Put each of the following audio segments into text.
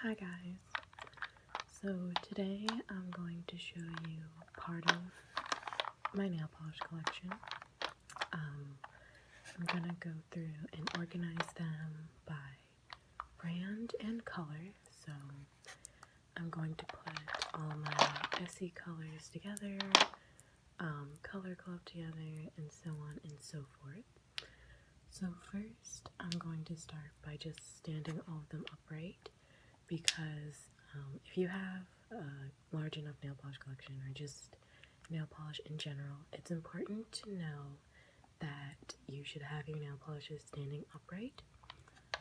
Hi guys, so today I'm going to show you part of my nail polish collection. I'm gonna go through and organize them by brand and color. So I'm going to put all my SE colors together, color club together, and so on and so forth. So first I'm going to start by just standing all of them upright, because if you have a large enough nail polish collection or just nail polish in general, it's important to know that you should have your nail polishes standing upright.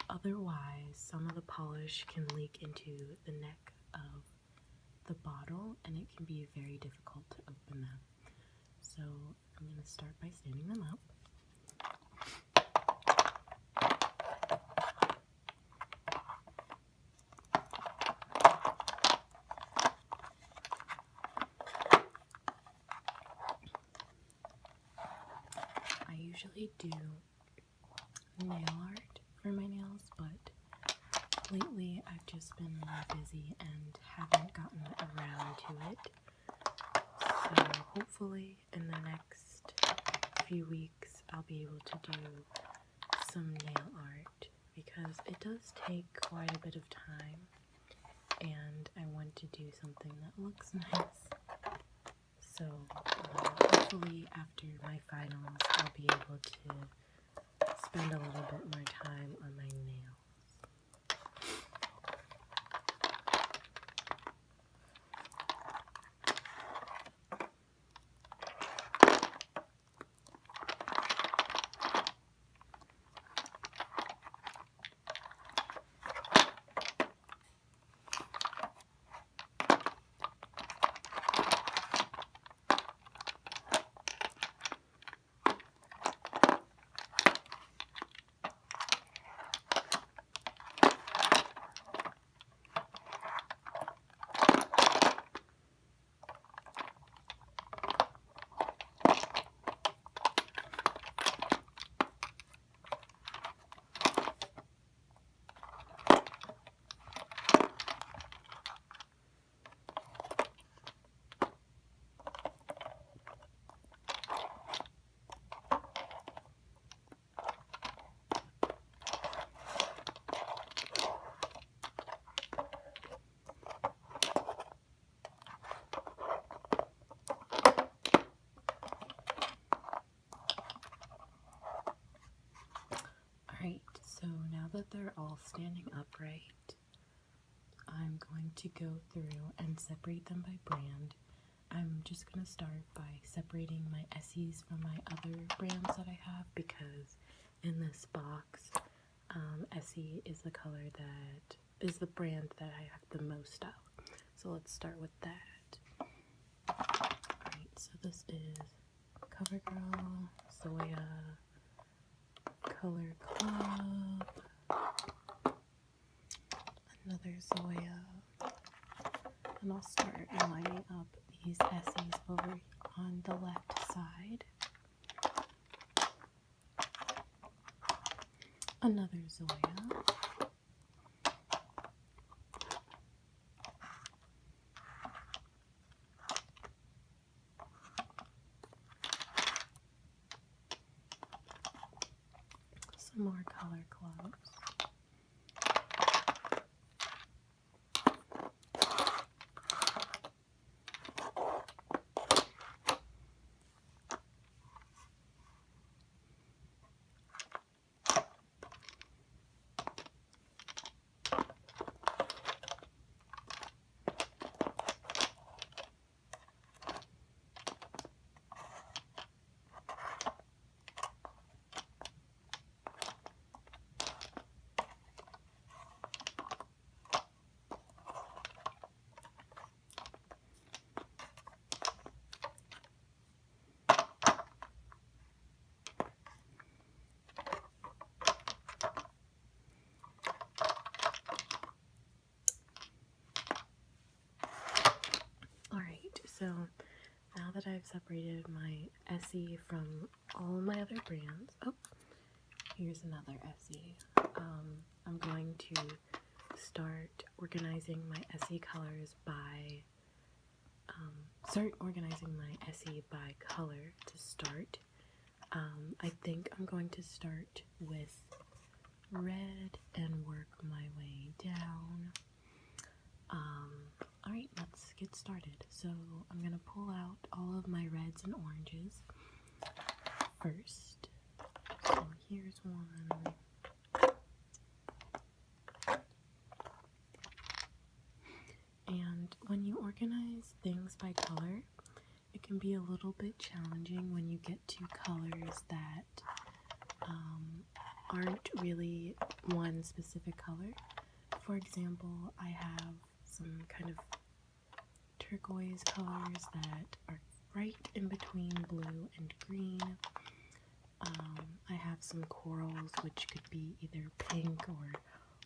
Otherwise, some of the polish can leak into the neck of the bottle and it can be very difficult to open them. So I'm going to start by standing them up. I usually do nail art for my nails, but lately I've just been really busy and haven't gotten around to it. So hopefully in the next few weeks I'll be able to do some nail art, because it does take quite a bit of time and I want to do something that looks nice. So hopefully after my finals I'll be able to spend a little bit more time on my nails. Alright, so now that they're all standing upright, I'm going to go through and separate them by brand. I'm just going to start by separating my Esses from my other brands that I have, because in this box, Essie is the color that is the brand that I have the most of. So let's start with that. Alright, so this is CoverGirl, Zoya, Color Club, another Zoya, and I'll start lining up these Esses over on the left side. Another Zoya, some more Color Clubs, so now that I've separated my Essie from all my other brands, oh, here's another Essie. I'm going to start organizing my Essie colors by, color to start. I think I'm going to start with red and work my way down. Alright, let's get started. So I'm going to pull out all of my reds and oranges first. So here's one. And when you organize things by color, it can be a little bit challenging when you get to colors that aren't really one specific color. For example, I have some kind of turquoise colors that are right in between blue and green. I have some corals which could be either pink or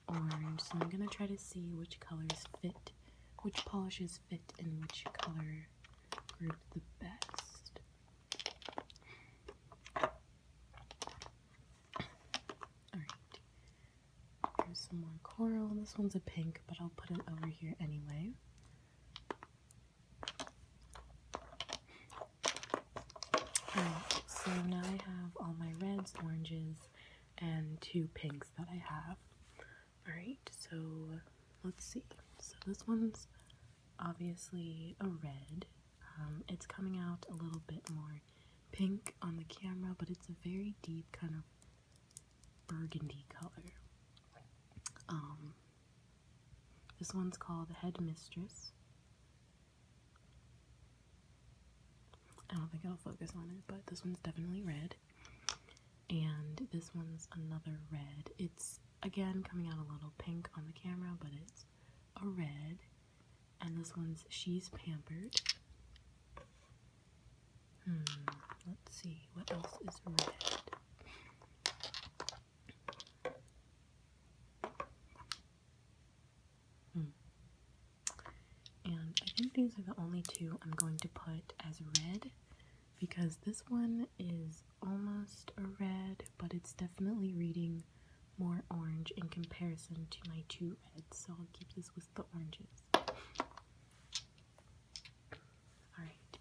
orange, so I'm going to try to see which colors fit, which polishes fit in which color group the best. Alright, here's some more coral. This one's a pink, but I'll put it over here anyway. Alright, so now I have all my reds, oranges, and 2 pinks that I have. Alright, so let's see. So this one's obviously a red. It's coming out a little bit more pink on the camera, but it's a very deep kind of burgundy color. This one's called Headmistress. I don't think I'll focus on it, but this one's definitely red. And this one's another red. It's, again, coming out a little pink on the camera, but it's a red. And this one's She's Pampered. Let's see, what else is red? And I think these are the only 2 I'm going to put as red, because this one is almost a red, but it's definitely reading more orange in comparison to my 2 reds, so I'll keep this with the oranges. Alright,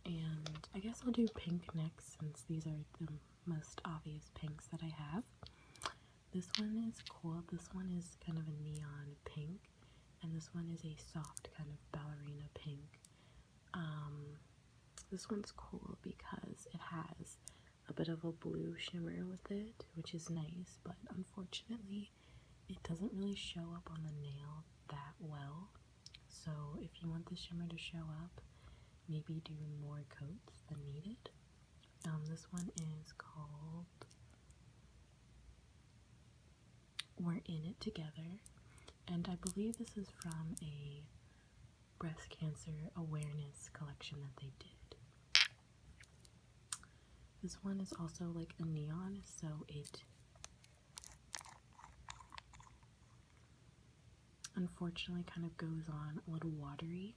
and I guess I'll do pink next, since these are the most obvious pinks that I have. This one is cool. This one is kind of a neon pink, and this one is a soft kind of ballerina pink. This one's cool because it has a bit of a blue shimmer with it, which is nice, but unfortunately it doesn't really show up on the nail that well. So if you want the shimmer to show up, maybe do more coats than needed. This one is called We're In It Together, and I believe this is from a breast cancer awareness collection that they did. This one is also like a neon, so it unfortunately kind of goes on a little watery,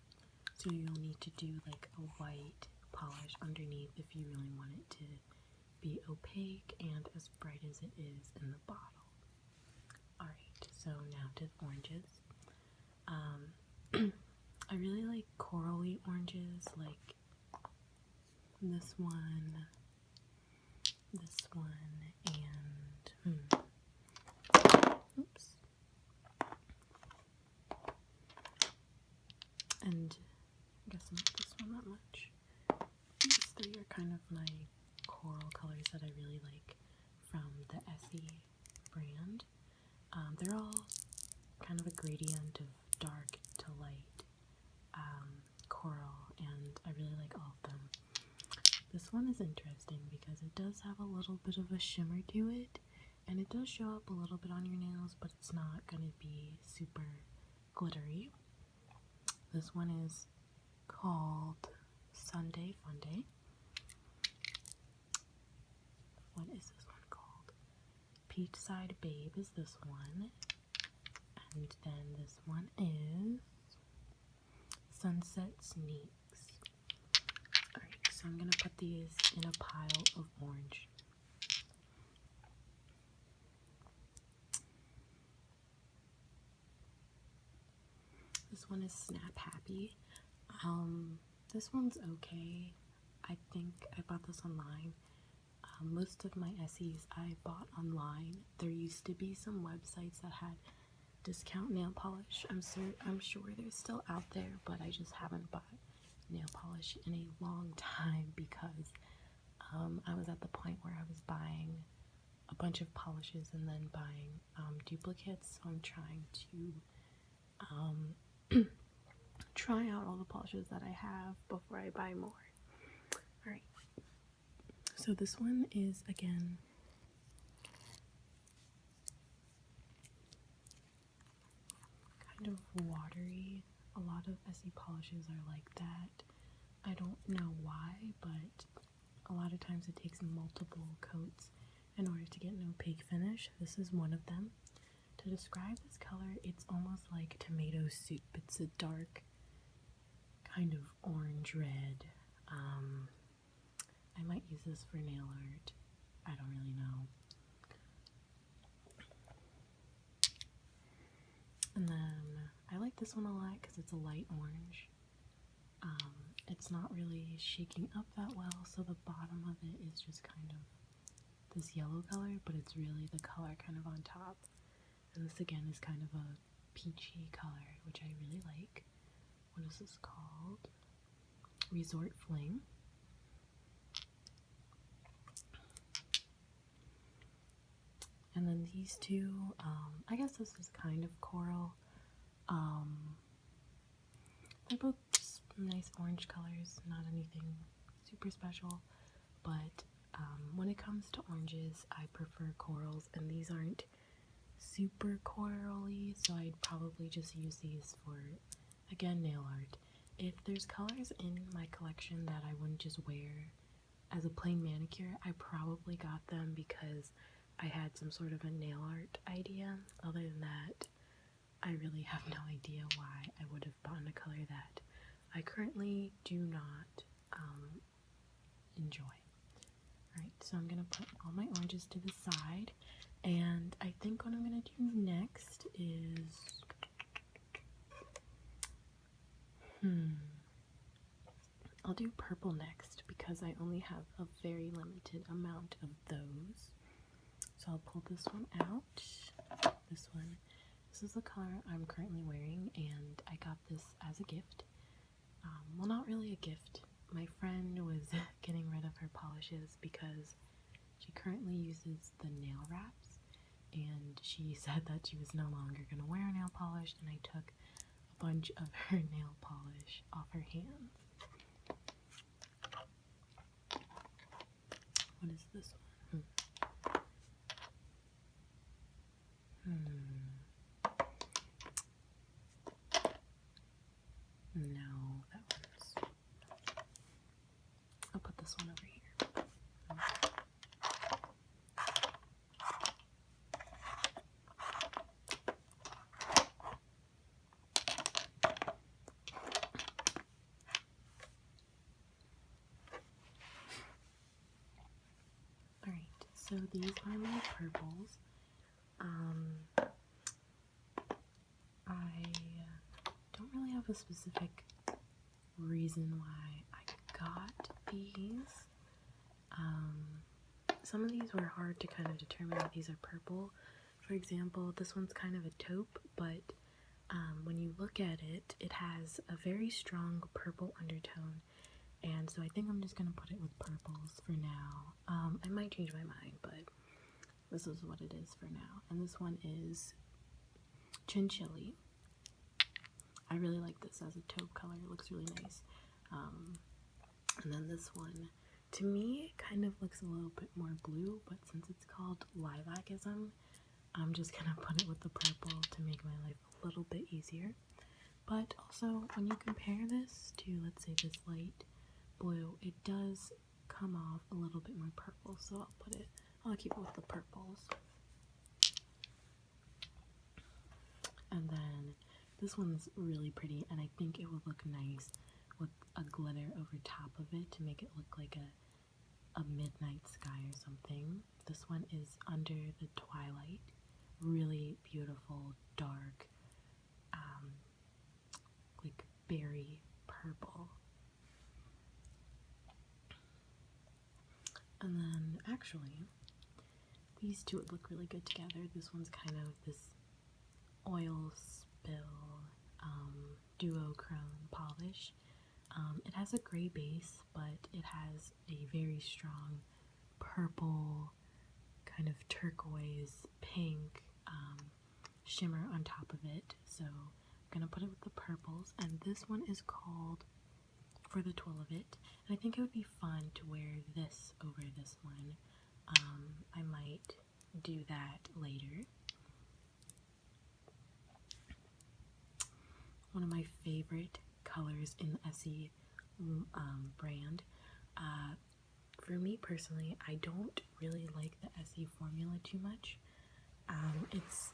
so you'll need to do like a white polish underneath if you really want it to be opaque and as bright as it is in the bottle. Alright, so now to the oranges. I really like corally oranges, like this one, and oops. And I guess not this one that much. These 3 are kind of my coral colors that I really like from the Essie brand. They're all kind of a gradient of dark to light coral, and I really like all of them. This one is interesting because it does have a little bit of a shimmer to it, and it does show up a little bit on your nails, but it's not going to be super glittery. This one is called Sunday Funday. What is this one called? Beachside Babe is this one. And then this one is Sunset Sneaks. Alright, so I'm going to put these in a pile of orange. this one is Snap Happy. This one's okay. I think I bought this online. Most of my Essies I bought online. There used to be some websites that had discount nail polish. I'm sure they're still out there, but I just haven't bought nail polish in a long time because I was at the point where I was buying a bunch of polishes and then buying duplicates. So I'm trying to try out all the polishes that I have before I buy more. Alright, so this one is, again, kind of watery. A lot of Essie polishes are like that. I don't know why, but a lot of times it takes multiple coats in order to get an opaque finish. This is one of them. To describe this color, it's almost like tomato soup. It's a dark kind of orange red. I might use this for nail art. I don't really know. And then I like this one a lot because it's a light orange. It's not really shaking up that well, so the bottom of it is just kind of this yellow color, but it's really the color kind of on top. And this again is kind of a peachy color, which I really like. What is this called? Resort Fling. And then these two, I guess this is kind of coral. They're both just nice orange colors, not anything super special, but when it comes to oranges, I prefer corals, and these aren't super corally, so I'd probably just use these for, again, nail art. If there's colors in my collection that I wouldn't just wear as a plain manicure, I probably got them because I had some sort of a nail art idea. Other than that, I really have no idea why I would have bought a color that I currently do not enjoy. Alright, so I'm going to put all my oranges to the side, and I think what I'm going to do next is, I'll do purple next because I only have a very limited amount of those. So I'll pull this one out. This is the color I'm currently wearing, and I got this as a gift. Well, not really a gift. My friend was getting rid of her polishes because she currently uses the nail wraps, and she said that she was no longer going to wear nail polish, and I took a bunch of her nail polish off her hands. What is this one? No, that one's... I'll put this one over here. Alright, so these are my purples. I don't really have a specific reason why I got these. Some of these were hard to kind of determine that these are purple. For example, this one's kind of a taupe, but when you look at it, it has a very strong purple undertone, and so I think I'm just going to put it with purples for now. I might change my mind, but this is what it is for now. And this one is Chinchilli. I really like this as a taupe color. It looks really nice. And then this one, to me, kind of looks a little bit more blue, but since it's called Lilacism, I'm just gonna put it with the purple to make my life a little bit easier. But also, when you compare this to, let's say, this light blue, it does come off a little bit more purple, so I'll keep it with the purples. And then this one's really pretty, and I think it would look nice with a glitter over top of it to make it look like a midnight sky or something. This one is Under the Twilight. Really beautiful, dark, berry purple. And then actually, these two would look really good together. This one's kind of this oil spill duochrome polish. It has a gray base, but it has a very strong purple, kind of turquoise pink shimmer on top of it. So I'm gonna put it with the purples, and this one is called For the Twirl of It. And I think it would be fun to wear this over this one. I might do that later. One of my favorite colors in the Essie brand. For me personally, I don't really like the Essie formula too much. It's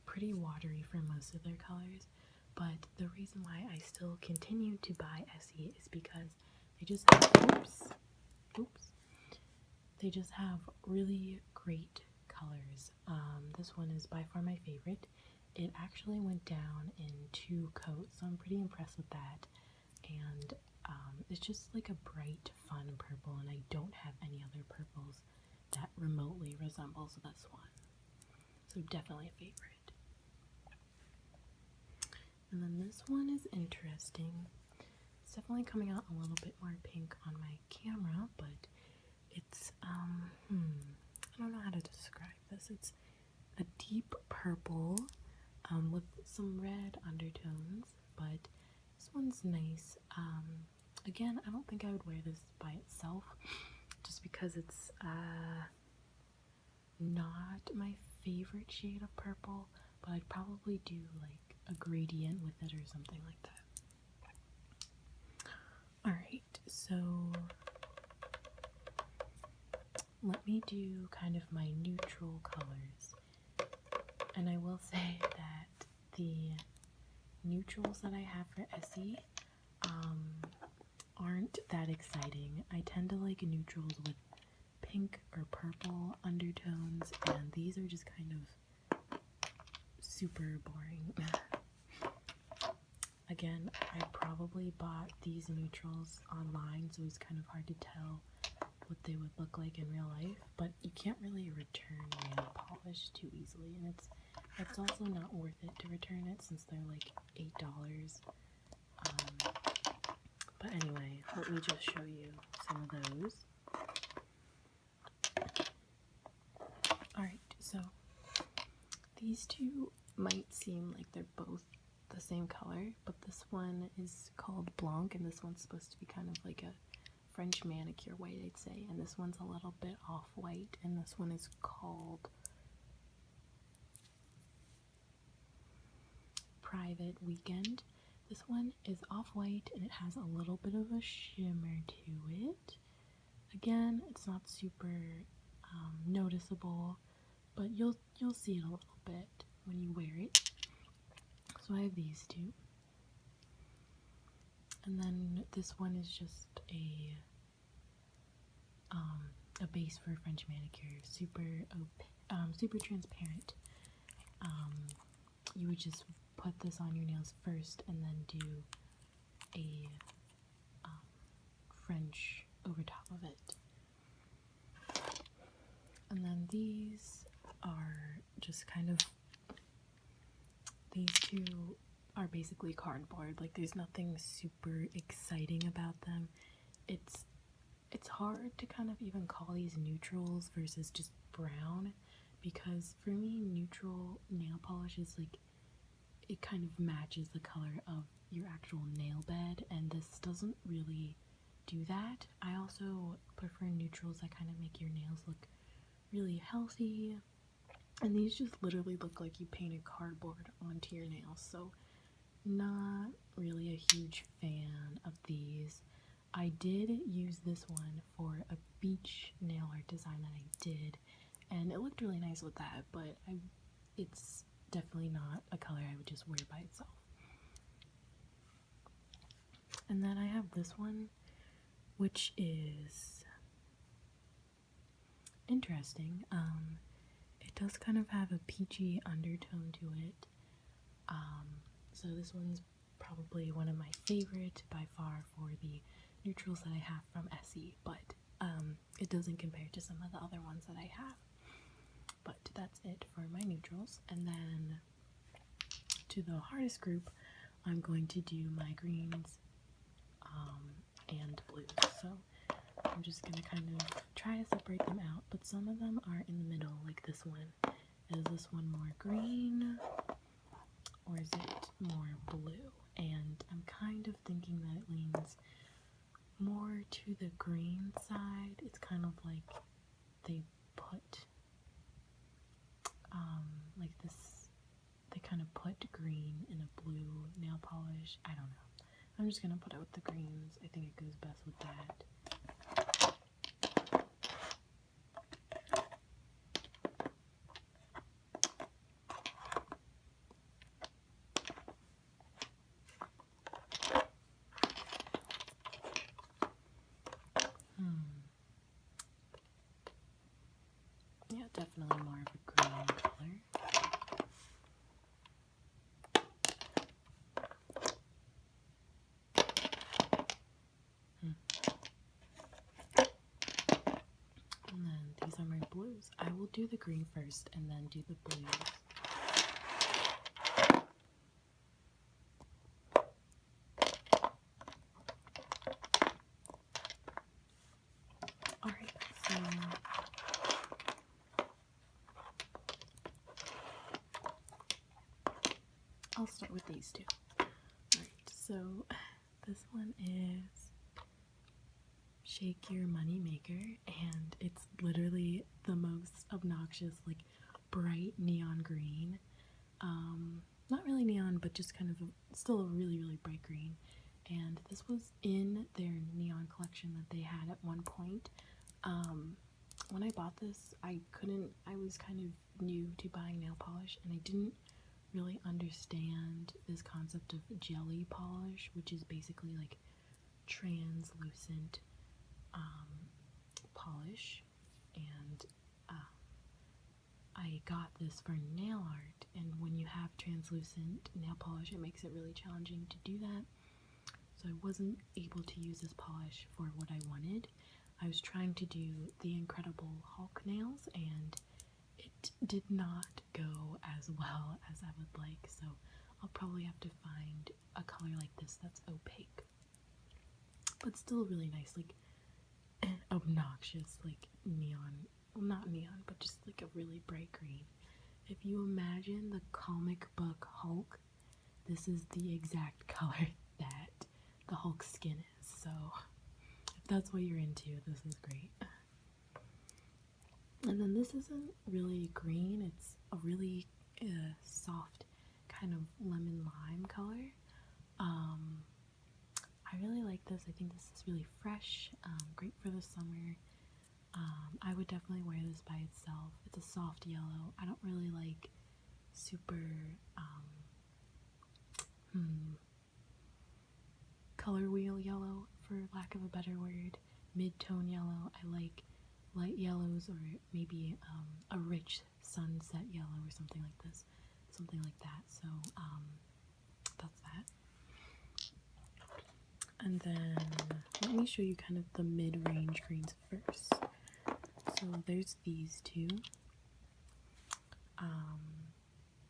pretty watery for most of their colors, but the reason why I still continue to buy Essie is because they just have, they just have really great colors. This one is by far my favorite. It actually went down in 2 coats, so I'm pretty impressed with that. And it's just like a bright, fun purple, and I don't have any other purples that remotely resembles this one. So definitely a favorite. And then this one is interesting. It's definitely coming out a little bit more pink on my camera, but it's, I don't know how to describe this. It's a deep purple with some red undertones, but this one's nice. Again, I don't think I would wear this by itself, just because it's not my favorite shade of purple, but I'd probably do like a gradient with it or something like that. Alright, so let me do kind of my neutral colors. And I will say that the neutrals that I have for Essie aren't that exciting. I tend to like neutrals with pink or purple undertones, and these are just kind of super boring. Again, I probably bought these neutrals online, so it's kind of hard to tell what they would look like in real life, but you can't really return nail polish too easily, and it's also not worth it to return it since they're like $8. But anyway, let me just show you some of those. Alright, so these two might seem like they're both the same color, but this one is called Blanc, and this one's supposed to be kind of like a French manicure white, I'd say, and this one's a little bit off-white, and this one is called Private Weekend. This one is off-white, and it has a little bit of a shimmer to it. Again, it's not super noticeable, but you'll see it a little bit when you wear it. So I have these two. And then this one is just a base for French manicure, super transparent. You would just put this on your nails first and then do a French over top of it. And then these are just kind of, these two are basically cardboard. Like, there's nothing super exciting about them. It's hard to kind of even call these neutrals versus just brown, because for me, neutral nail polish is like, it kind of matches the color of your actual nail bed, and this doesn't really do that. I also prefer neutrals that kind of make your nails look really healthy, and these just literally look like you painted cardboard onto your nails, so not really a huge fan of these. I did use this one for a beach nail art design that I did, and it looked really nice with that, but it's definitely not a color I would just wear by itself. And then I have this one, which is interesting. It does kind of have a peachy undertone to it. So this one's probably one of my favorite by far for the neutrals that I have from Essie, but it doesn't compare to some of the other ones that I have. But that's it for my neutrals. And then to the hardest group, I'm going to do my greens and blues. So I'm just going to kind of try to separate them out, but some of them are in the middle, like this one. Is this one more green, or is it more blue? And I'm kind of thinking that it leans more to the green side. It's kind of like they put like this, they kind of put green in a blue nail polish. I don't know. I'm just gonna put out the greens. I think it goes best with that. Yeah, definitely more of a green color. And then these are my blues. I will do the green first and then do the blues. Alright, so I'll start with these two. Alright, so this one is Shake Your Money Maker, and it's literally the most obnoxious, like, bright neon green. Not really neon, but just kind of still a really, really bright green. And this was in their neon collection that they had at one point. When I bought this, I was kind of new to buying nail polish, and I didn't really understand this concept of jelly polish, which is basically like translucent polish. And I got this for nail art, and when you have translucent nail polish, it makes it really challenging to do that. So I wasn't able to use this polish for what I wanted. I was trying to do the Incredible Hulk nails, and it did not go as well as I would like, so I'll probably have to find a color like this that's opaque, but still really nice, like obnoxious, like neon, well, not neon, but just like a really bright green. If you imagine the comic book Hulk, this is the exact color that the Hulk's skin is, so if that's what you're into, this is great. And then this isn't really green, it's a really soft kind of lemon lime color. I really like this. I think this is really fresh, great for the summer. I would definitely wear this by itself. It's a soft yellow. I don't really like super color wheel yellow, for lack of a better word. Mid-tone yellow. I like light yellows, or maybe a rich sunset yellow or something like this. Something like that. So that's that. And then let me show you kind of the mid-range greens first. So there's these two.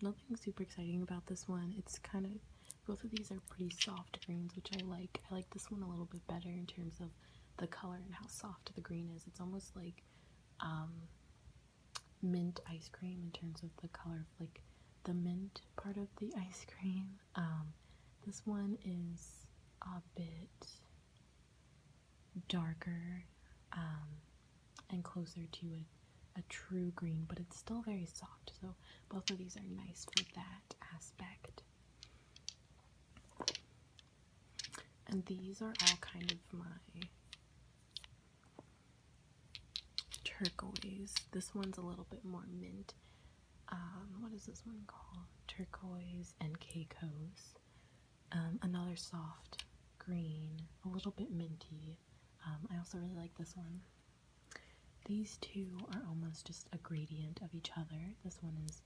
Nothing super exciting about this one. It's kind of, both of these are pretty soft greens, which I like. I like this one a little bit better in terms of the color and how soft the green is. It's almost like mint ice cream in terms of the color of like the mint part of the ice cream. This one is a bit darker and closer to a true green, but it's still very soft, so both of these are nice for that aspect. And these are all kind of my turquoise. This one's a little bit more mint. What is this one called? Turquoise and Caicos. Another soft green, a little bit minty. I also really like this one. These two are almost just a gradient of each other. This one is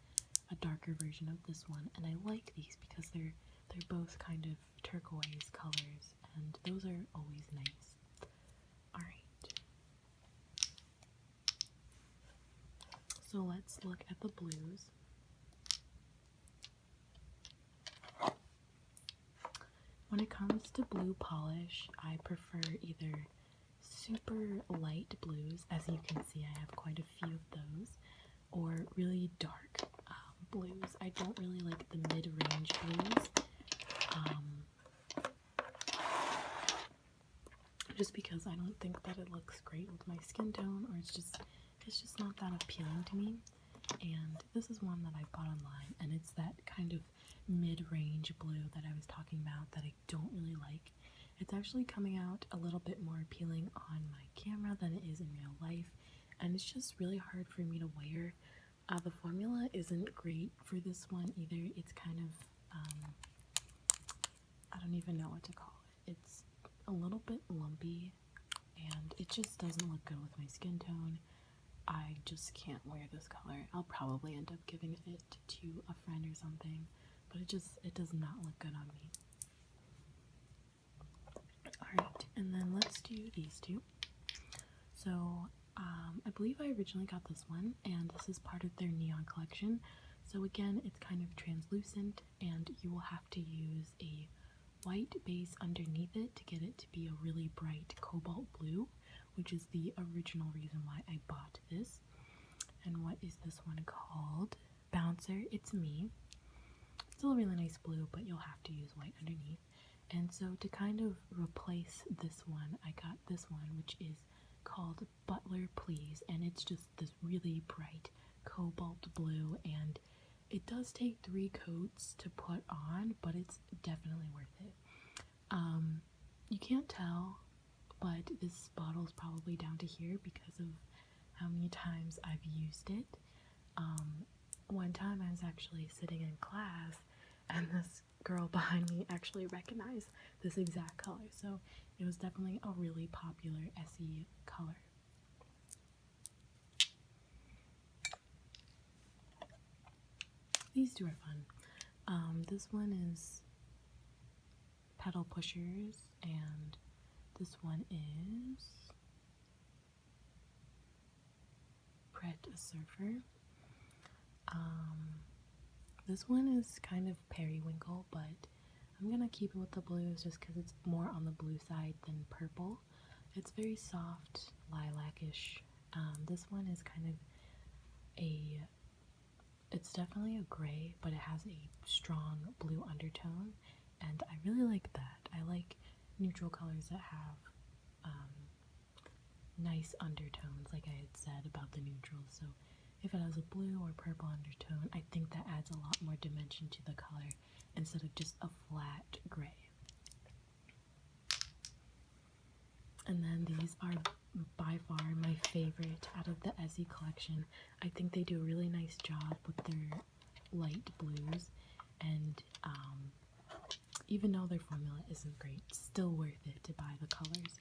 a darker version of this one, and I like these because they're They're both kind of turquoise colors, and those are always nice. Alright. So let's look at the blues. When it comes to blue polish, I prefer either super light blues, as you can see I have quite a few of those, or really dark blues. I don't really like the mid-range blues, just because I don't think that it looks great with my skin tone, or it's just not that appealing to me. And this is one that I bought online, and it's that kind of mid-range blue that I was talking about that I don't really like. It's actually coming out a little bit more appealing on my camera than it is in real life, and it's just really hard for me to wear. The formula isn't great for this one either. It's kind of, I don't even know what to call it. It's a little bit lumpy, and it just doesn't look good with my skin tone. I just can't wear this color. I'll probably end up giving it to a friend or something, but it does not look good on me. Alright, and then let's do these two. So, I believe I originally got this one, and this is part of their neon collection. So again, it's kind of translucent, and you will have to use a white base underneath it to get it to be a really bright cobalt blue, which is the original reason why I bought this. And what is this one called? Bouncer, It's Me. Still a really nice blue, but you'll have to use white underneath. And so to kind of replace this one, I got this one, which is called Butler Please, and it's just this really bright cobalt blue, and it does take 3 coats to put on, but it's definitely worth it. You can't tell, but this bottle is probably down to here because of how many times I've used it. One time I was actually sitting in class, and this girl behind me actually recognized this exact color, so it was definitely a really popular SE color. These two are fun. This one is Pedal Pushers, and this one is Pret a Surfer. This one is kind of periwinkle, but I'm gonna keep it with the blues just because it's more on the blue side than purple. It's very soft, lilac-ish. This one is kind of it's definitely a gray, but it has a strong blue undertone, and I really like that. I like neutral colors that have nice undertones, like I had said about the neutrals. So if it has a blue or purple undertone, I think that adds a lot more dimension to the color instead of just a flat gray. And then these are by far my favorite out of the Essie collection. I think they do a really nice job with their light blues, and even though their formula isn't great, still worth it to buy the colors.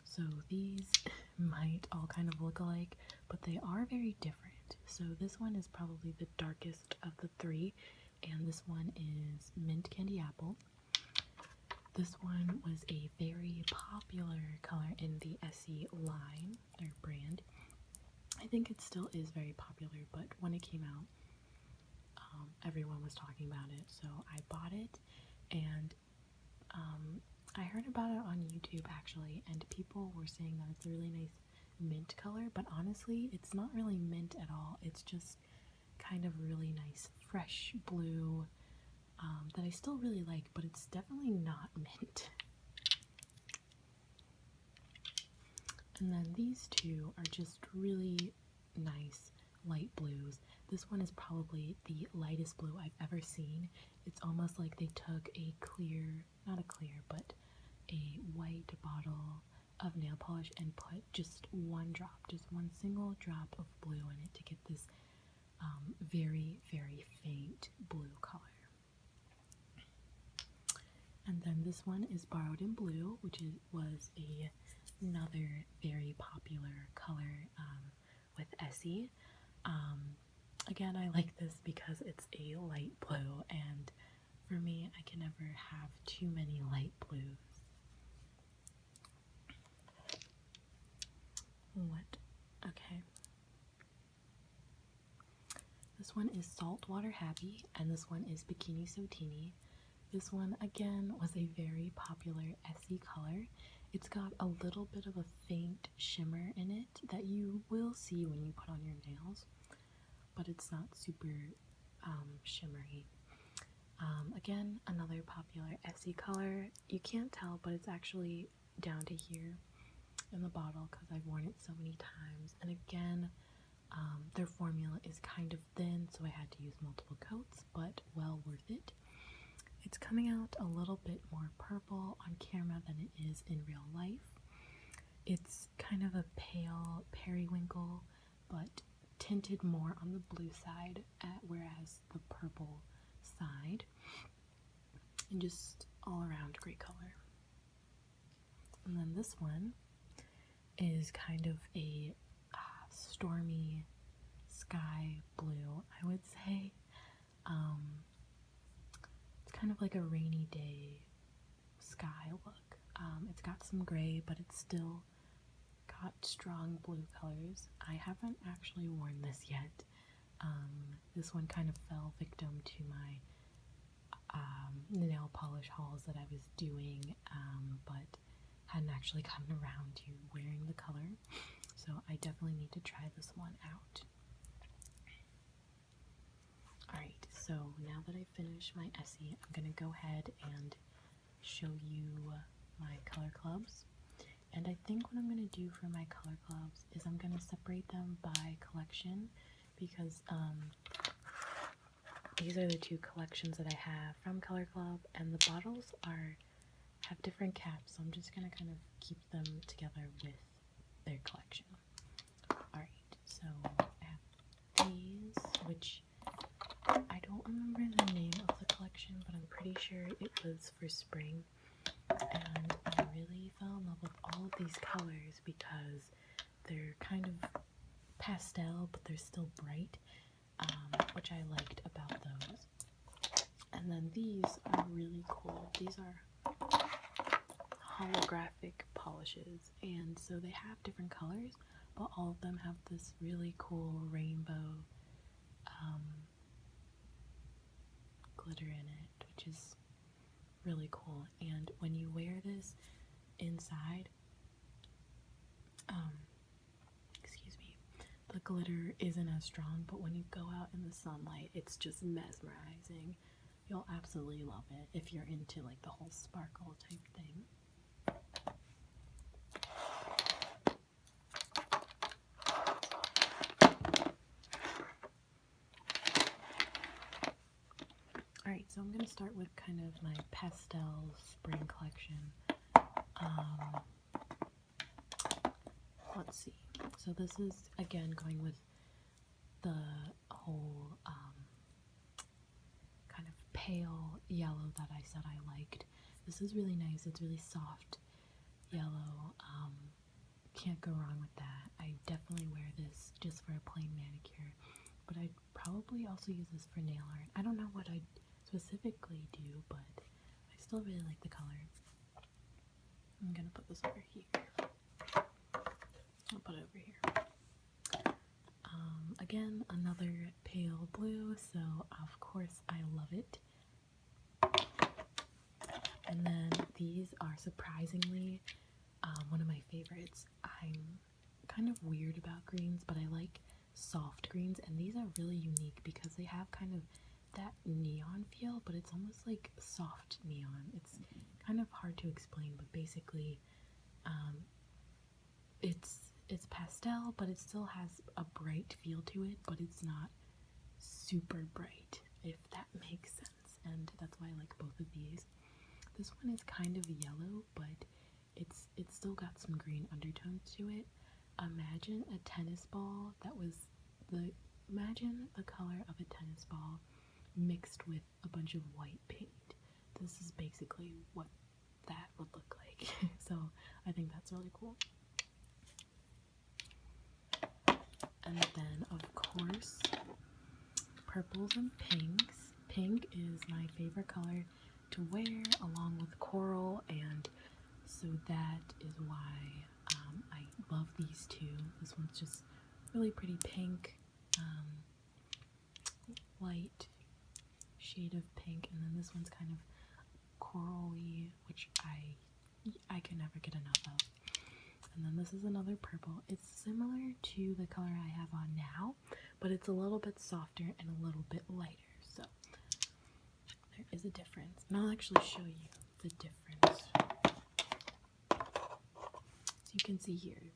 So these might all kind of look alike, but they are very different. So this one is probably the darkest of the 3, and this one is Mint Candy Apple. This one was a very popular color in the Essie line, or brand. I think it still is very popular, but when it came out, everyone was talking about it, so I bought it, and I heard about it on YouTube actually, and people were saying that it's a really nice mint color, but honestly, it's not really mint at all. It's just kind of really nice fresh blue that I still really like, but it's definitely not mint. And then these two are just really nice light blues. This one is probably the lightest blue I've ever seen. It's almost like they took a clear, not a clear, but a white bottle of nail polish and put just one single drop of blue in it to get this very, very faint blue color. And then this one is Borrowed in Blue, which was another very popular color with Essie. Again, I like this because it's a light blue, and For me, I can never have too many light blues. What? Okay. This one is Saltwater Happy, and this one is Bikini So Teeny. This one, again, was a very popular Essie color. It's got a little bit of a faint shimmer in it that you will see when you put on your nails, but it's not super shimmery. Again, another popular Essie color. You can't tell, but it's actually down to here in the bottle because I've worn it so many times. And again, their formula is kind of thin, so I had to use multiple coats, but well worth it. It's coming out a little bit more purple on camera than it is in real life. It's kind of a pale periwinkle, but tinted more on the blue side, whereas the purple side, and just all around great color. And then this one is kind of a stormy sky blue, I would say. It's kind of like a rainy day sky look. It's got some gray, but it's still got strong blue colors. I haven't actually worn this yet. This one kind of fell victim to my nail polish hauls that I was doing, but hadn't actually gotten around to wearing the color. So I definitely need to try this one out. Alright, so now that I've finished my Essie, I'm going to go ahead and show you my color clubs. And I think what I'm going to do for my color clubs is I'm going to separate them by collection, because these are the two collections that I have from Color Club, and the bottles have different caps, so I'm just going to kind of keep them together with their collection. Alright, so I have these, which I don't remember the name of the collection, but I'm pretty sure it was for spring. And I really fell in love with all of these colors because they're kind of pastel, but they're still bright, which I liked about those. And then these are really cool. These are holographic polishes, and so they have different colors, but all of them have this really cool rainbow glitter in it, which is really cool. And when you wear this inside, excuse me, the glitter isn't as strong, but when you go out in the sunlight, it's just mesmerizing. You'll absolutely love it if you're into like the whole sparkle type thing. Alright, so I'm going to start with kind of my pastel spring collection. Let's see. So this is, again, going with the whole kind of pale yellow that I said I liked. This is really nice. It's really soft yellow. Can't go wrong with that. I definitely wear this just for a plain manicure, but I'd probably also use this for nail art. I don't know what I'd specifically do, but I still really like the color. I'm gonna put this over here. I'll put it over here. Again, another pale blue, so of course I love it. And then these are surprisingly one of my favorites. I'm kind of weird about greens, but I like soft greens, and these are really unique because they have kind of that neon feel, but it's almost like soft neon. It's kind of hard to explain, but basically it's pastel, but it still has a bright feel to it, but it's not super bright, if that makes sense. And that's why I like both of these. This one is kind of yellow, but it's still got some green undertones to it. Imagine a tennis ball that was imagine the color of a tennis ball mixed with a bunch of white paint. This is basically what that would look like. So I think that's really cool. And then of course purples and pinks. pink is my favorite color to wear along with coral, and so that is why I love these two. This one's just really pretty pink, light shade of pink, and then this one's kind of corally, which I can never get enough of. And then this is another purple. It's similar to the color I have on now, but it's a little bit softer and a little bit lighter, so there is a difference. And I'll actually show you the difference. So you can see here,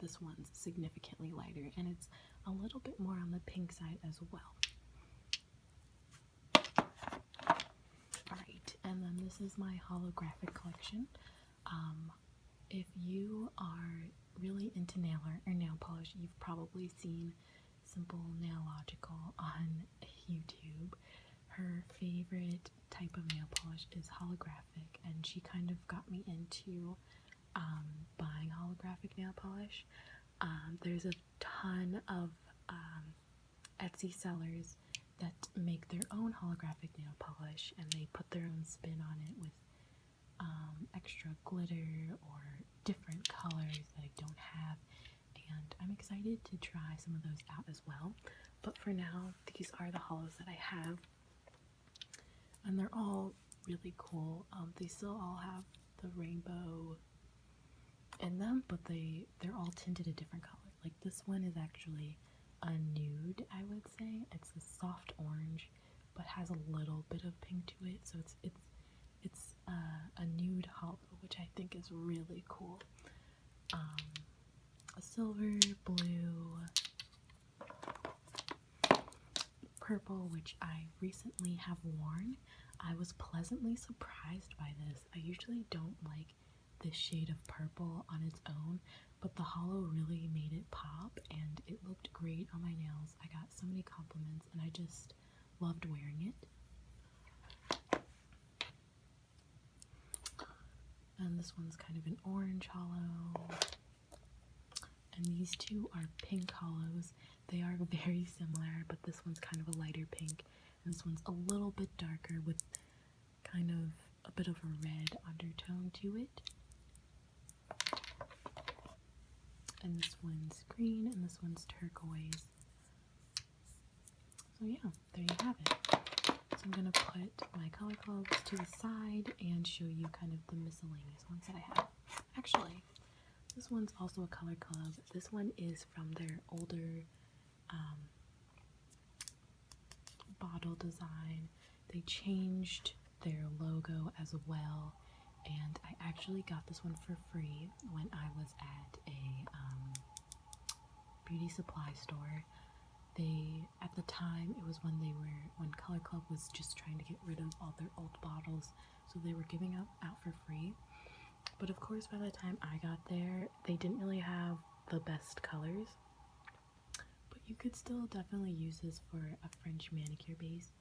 this one's significantly lighter, and it's a little bit more on the pink side as well. Alright, and then this is my holographic collection. If you are really into nail art or nail polish, you've probably seen Simple Nailogical on YouTube. Her favorite type of nail polish is holographic, and she kind of got me into buying holographic nail polish. There's a ton of Etsy sellers that make their own holographic nail polish, and they put their own spin on it with extra glitter or different colors that I don't have, and I'm excited to try some of those out as well. But for now, these are the holos that I have, and they're all really cool. They still all have the rainbow in them, but they're all tinted a different color. Like this one is actually a nude, I would say. It's a soft orange, but has a little bit of pink to it, so it's a nude holo, which I think is really cool. A silver, blue, purple, which I recently have worn. I was pleasantly surprised by this. I usually don't like this shade of purple on its own, but the holo really made it pop, and it looked great on my nails. I got so many compliments, and I just loved wearing it. And this one's kind of an orange holo. And these two are pink holos. They are very similar, but this one's kind of a lighter pink, and this one's a little bit darker with kind of a bit of a red undertone to it. And this one's green, and this one's turquoise. So yeah, there you have it. So I'm going to put my color clubs to the side and show you kind of the miscellaneous ones that I have. Actually, this one's also a color club. This one is from their older bottle design. They changed their logo as well, and I actually got this one for free when I was at a beauty supply store. At the time, it was when Color Club was just trying to get rid of all their old bottles, so they were giving out for free. But of course, by the time I got there, they didn't really have the best colors, but you could still definitely use this for a French manicure base.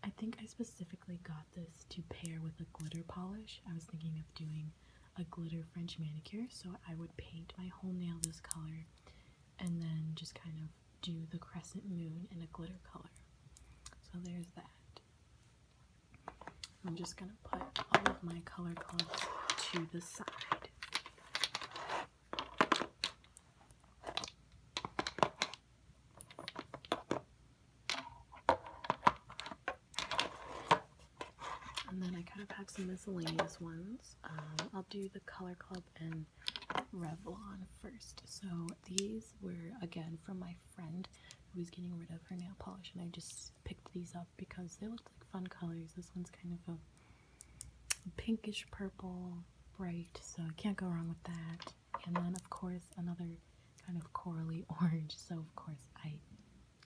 I think I specifically got this to pair with a glitter polish. I was thinking of doing a glitter French manicure, so I would paint my whole nail this color and then just kind of do the crescent moon in a glitter color. So there's that. I'm just gonna put all of my color clubs to the side. And then I kind of have some miscellaneous ones. I'll do the Color Club and Revlon first. So these were, again, from my friend who was getting rid of her nail polish, and I just picked these up because they looked like fun colors. This one's kind of a pinkish purple, bright, so I can't go wrong with that. And then, of course, another kind of corally orange, so of course I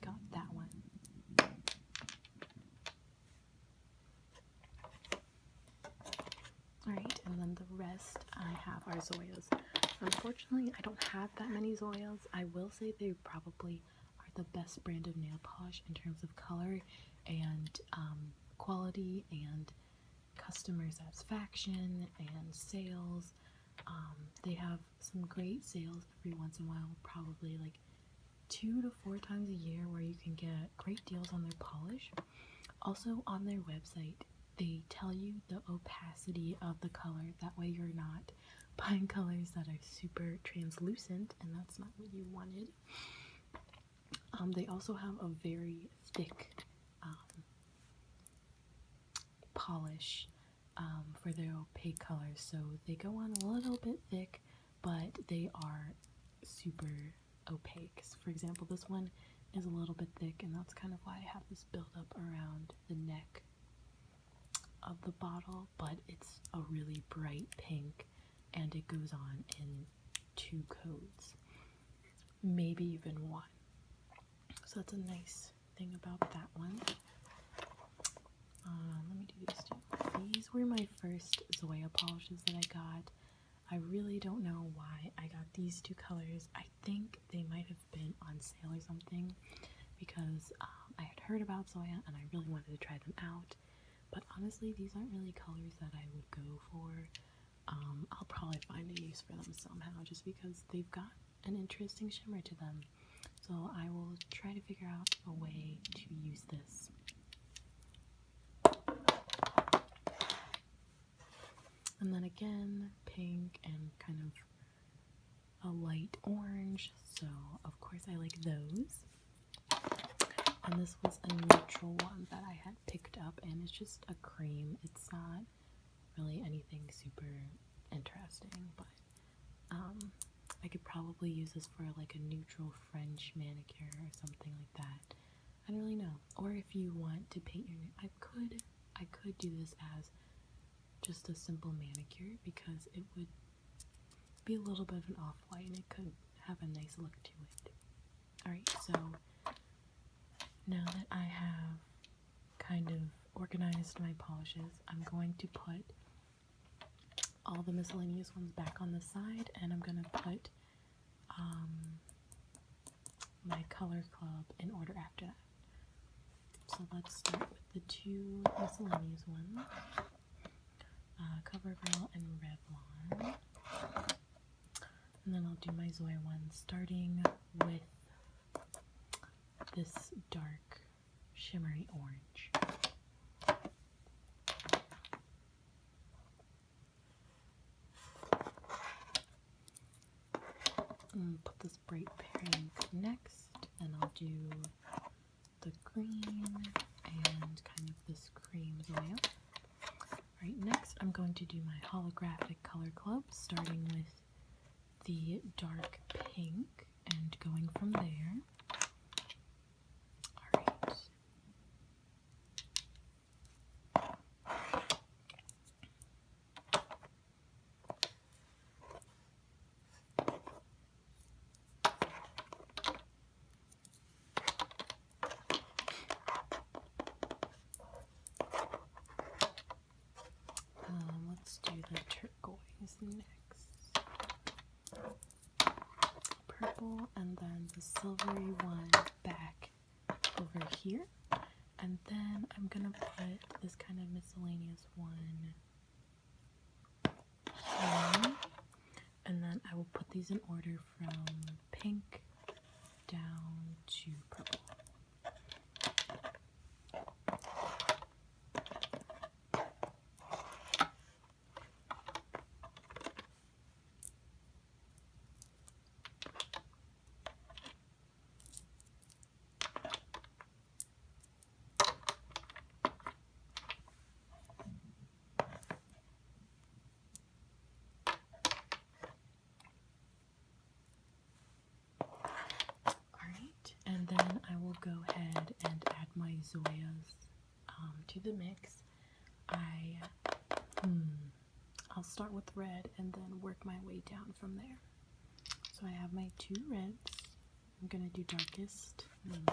got that one. Alright, and then the rest I have are Zoyas. Unfortunately, I don't have that many Zoyas. I will say they probably are the best brand of nail polish in terms of color and quality and customer satisfaction and sales. They have some great sales every once in a while, probably like 2 to 4 times a year, where you can get great deals on their polish. Also on their website, they tell you the opacity of the color. That way you're not buying colors that are super translucent, and that's not what you wanted. They also have a very thick polish for their opaque colors, so they go on a little bit thick, but they are super opaque. So for example, this one is a little bit thick, and that's kind of why I have this buildup around the neck of the bottle, but it's a really bright pink, and it goes on in 2 coats, maybe even 1. So that's a nice thing about that one. Let me do these 2. These were my first Zoya polishes that I got. I really don't know why I got these 2 colors. I think they might have been on sale or something, because I had heard about Zoya and I really wanted to try them out. But honestly, these aren't really colors that I would go for. I'll probably find a use for them somehow, just because they've got an interesting shimmer to them. So I will try to figure out a way to use this. And then again, pink and kind of a light orange, so of course I like those. And this was a neutral one that I had picked up, and it's just a cream. It's not really anything super interesting, but I could probably use this for like a neutral French manicure or something like that. I don't really know. Or if you want to paint your nail, I could do this as just a simple manicure, because it would be a little bit of an off-white and it could have a nice look to it. Alright, so now that I have kind of organized my polishes, I'm going to put all the miscellaneous ones back on the side, and I'm going to put my Color Club in order after that. So let's start with the 2 miscellaneous ones, CoverGirl and Revlon. And then I'll do my Zoya one, starting with this dark shimmery orange. Put this bright pink next, and I'll do the green and kind of this cream Zoya. Alright, next I'm going to do my holographic Color Club, starting with the dark pink and going from there. Alright. Let's do the turquoise next. Purple, and then the silvery one back over here. And then I'm gonna put this kind of miscellaneous one here. And then I will put these in order from pink down to purple. And then I will go ahead and add my Zoyas to the mix. I'll start with red and then work my way down from there. So I have my 2 reds. I'm going to do darkest and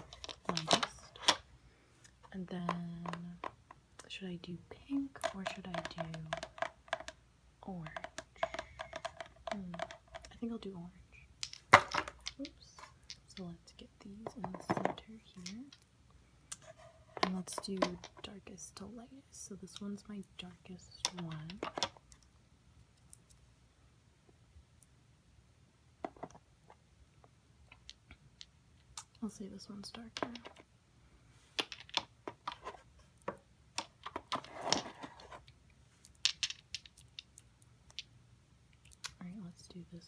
lightest. And then, should I do pink or should I do orange? I think I'll do orange. Oops. So let's get these in the center here. And let's do darkest to lightest. So this one's my darkest one. I'll say this one's darker. this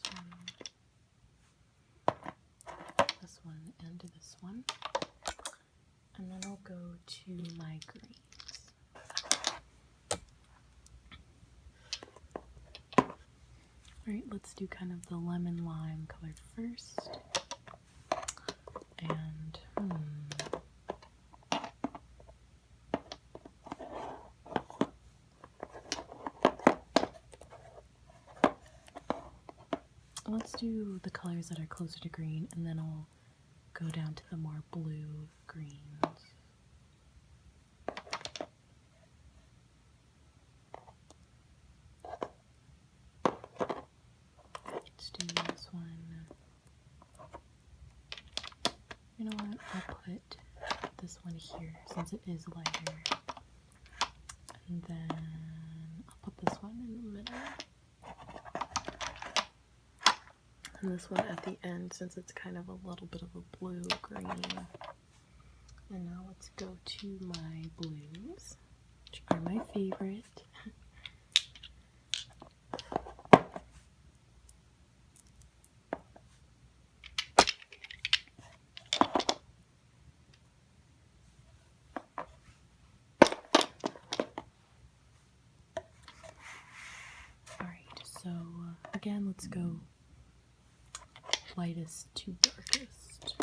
one, and this one. And then I'll go to my greens. Alright, let's do kind of the lemon lime color first. And, let's do the colors that are closer to green, and then I'll go down to the more blue greens. Let's do this one. You know what? I'll put this one here since it is lighter. And then I'll put this one in the middle. And this one at the end since it's kind of a little bit of a blue-green. And now let's go to my blues, which are my favorite. So again, let's go lightest to darkest.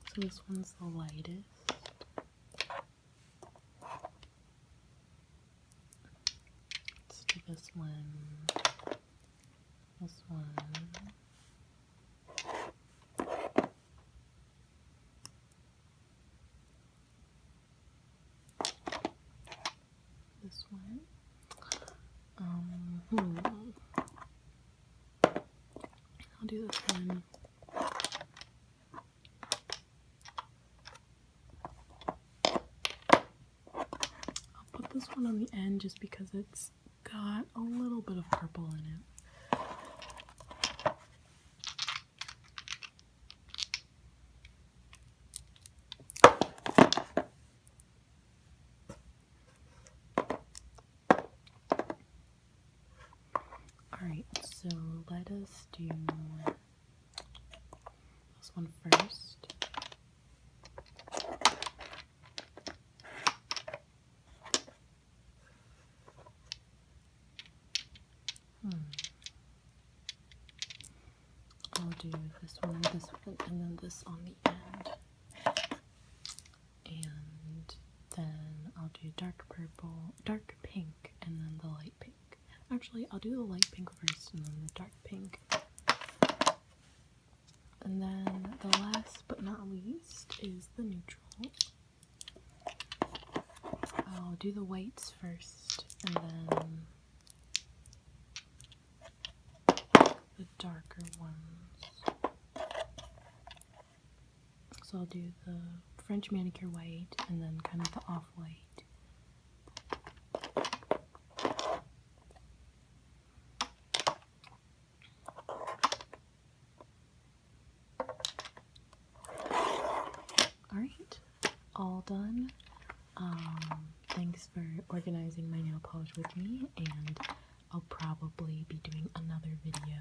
So this one's the lightest. Let's do this one. This one. This one. I'll do this one. I'll put this one on the end just because it's got a little bit of purple in it. Alright, so let us do this one first. I'll do this one, and then this on the end. And then I'll do dark purple, dark pink, and then the light pink. Actually, I'll do the light pink first and then the dark pink. And then the last but not least is the neutrals. I'll do the whites first and then the darker ones. So I'll do the French manicure white and then kind of the off-white. Alright, all done. Thanks for organizing my nail polish with me, and I'll probably be doing another video